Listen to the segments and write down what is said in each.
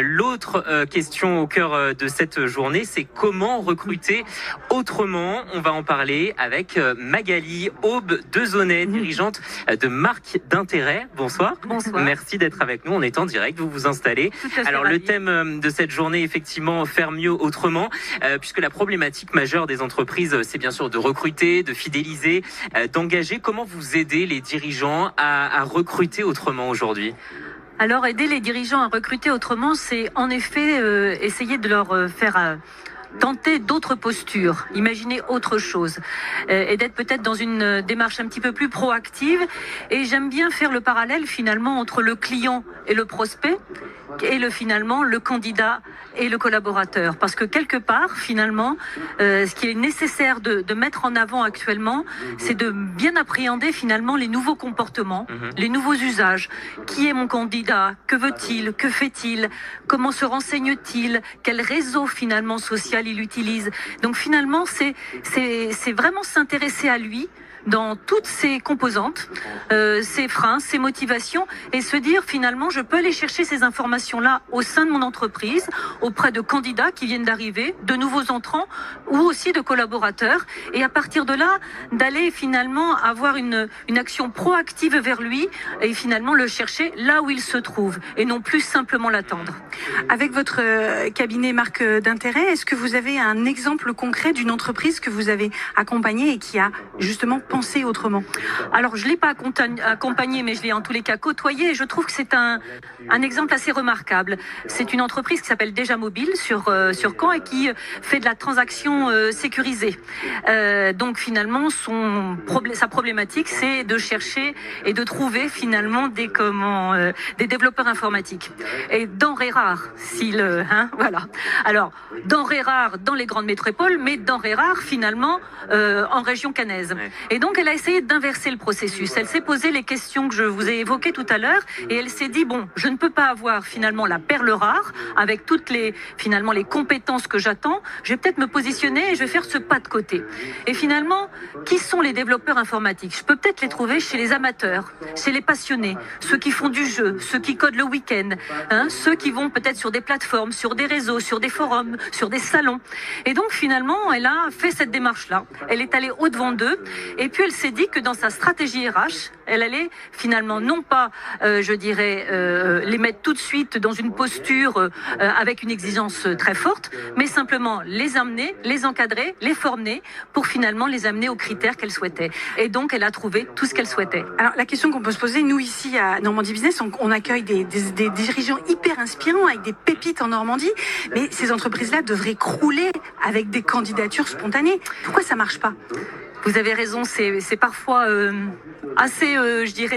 L'autre question au cœur de cette journée, c'est comment recruter autrement. On va en parler avec Magali Aube Dezonnet, dirigeante de marque d'intérêt. Bonsoir. Bonsoir. Merci d'être avec nous. On est en direct, vous vous installez. Alors le thème de cette journée, effectivement, faire mieux autrement, puisque la problématique majeure des entreprises, c'est bien sûr de recruter, de fidéliser, d'engager. Comment vous aidez les dirigeants à recruter autrement aujourd'hui ? Alors, aider les dirigeants à recruter autrement, c'est en effet essayer de leur faire tenter d'autres postures, imaginer autre chose et d'être peut-être dans une démarche un petit peu plus proactive. Et j'aime bien faire le parallèle finalement entre le client et le prospect et finalement le candidat et le collaborateur. Parce que quelque part, finalement, ce qui est nécessaire de mettre en avant actuellement, c'est de bien appréhender finalement les nouveaux comportements, les nouveaux usages. Qui est mon candidat? Que veut-il? Que fait-il? Comment se renseigne-t-il? Quel réseau finalement social il utilise? Donc finalement, c'est vraiment s'intéresser à lui dans toutes ses composantes, ses freins, ses motivations, et se dire finalement je peux aller chercher ces informations-là au sein de mon entreprise, auprès de candidats qui viennent d'arriver, de nouveaux entrants ou aussi de collaborateurs, et à partir de là d'aller finalement avoir une action proactive vers lui et finalement le chercher là où il se trouve et non plus simplement l'attendre. Avec votre cabinet marque d'intérêt, est-ce que vous avez un exemple concret d'une entreprise que vous avez accompagnée et qui a justement pensé autrement? Alors, je ne l'ai pas accompagné, mais je l'ai en tous les cas côtoyé, et je trouve que c'est un exemple assez remarquable. C'est une entreprise qui s'appelle Déjà Mobile sur Caen et qui fait de la transaction sécurisée. Donc finalement, sa problématique, c'est de chercher et de trouver finalement des développeurs informatiques. Et denrées rares, voilà. Alors, denrées rares dans les grandes métropoles, mais denrées rares finalement en région caennaise. Et donc, elle a essayé d'inverser le processus. Elle s'est posé les questions que je vous ai évoquées tout à l'heure, et elle s'est dit, bon, je ne peux pas avoir finalement la perle rare, avec toutes les compétences que j'attends, je vais peut-être me positionner et je vais faire ce pas de côté. Et finalement, qui sont les développeurs informatiques? Je peux peut-être les trouver chez les amateurs, chez les passionnés, ceux qui font du jeu, ceux qui codent le week-end, ceux qui vont peut-être sur des plateformes, sur des réseaux, sur des forums, sur des salons. Et donc, finalement, elle a fait cette démarche-là. Elle est allée au-devant d'eux. Et puis elle s'est dit que dans sa stratégie RH, elle allait finalement non pas, les mettre tout de suite dans une posture avec une exigence très forte, mais simplement les amener, les encadrer, les former pour finalement les amener aux critères qu'elle souhaitait. Et donc elle a trouvé tout ce qu'elle souhaitait. Alors la question qu'on peut se poser, nous ici à Normandie Business, on accueille des dirigeants hyper inspirants avec des pépites en Normandie, mais ces entreprises-là devraient crouler avec des candidatures spontanées. Pourquoi ça marche pas? Vous avez raison, c'est parfois assez,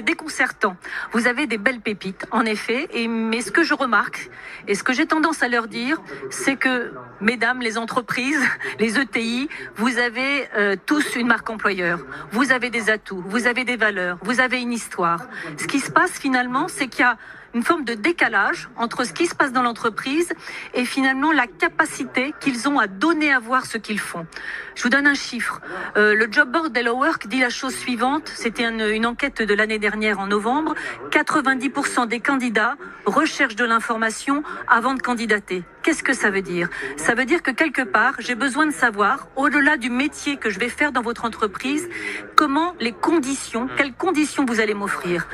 déconcertant. Vous avez des belles pépites, en effet, mais ce que je remarque, et ce que j'ai tendance à leur dire, c'est que, mesdames, les entreprises, les ETI, vous avez tous une marque employeur. Vous avez des atouts, vous avez des valeurs, vous avez une histoire. Ce qui se passe finalement, c'est qu'il y a une forme de décalage entre ce qui se passe dans l'entreprise et finalement la capacité qu'ils ont à donner à voir ce qu'ils font. Je vous donne un chiffre. Le Job Board Hello Work dit la chose suivante, c'était une enquête de l'année dernière en novembre, 90% des candidats recherchent de l'information avant de candidater. Qu'est-ce que ça veut dire? Ça veut dire que quelque part, j'ai besoin de savoir, au-delà du métier que je vais faire dans votre entreprise, quelles conditions vous allez m'offrir.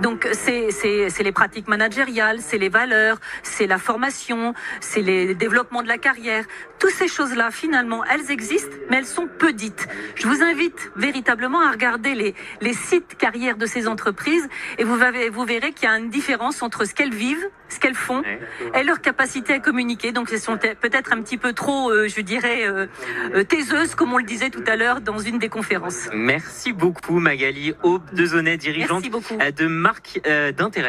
Donc c'est les pratiques managériales, c'est les valeurs, c'est la formation, c'est les développements de la carrière. Toutes ces choses-là, finalement, elles existent, mais elles sont peu dites. Je vous invite véritablement à regarder les sites carrières de ces entreprises et vous verrez qu'il y a une différence entre ce qu'elles vivent, ce qu'elles font et leur capacité à communiquer. Donc elles sont peut-être un petit peu trop, taiseuses, comme on le disait tout à l'heure dans une des conférences. Merci beaucoup Magali Aube Dezonnet, dirigeante de marque d'intérêt.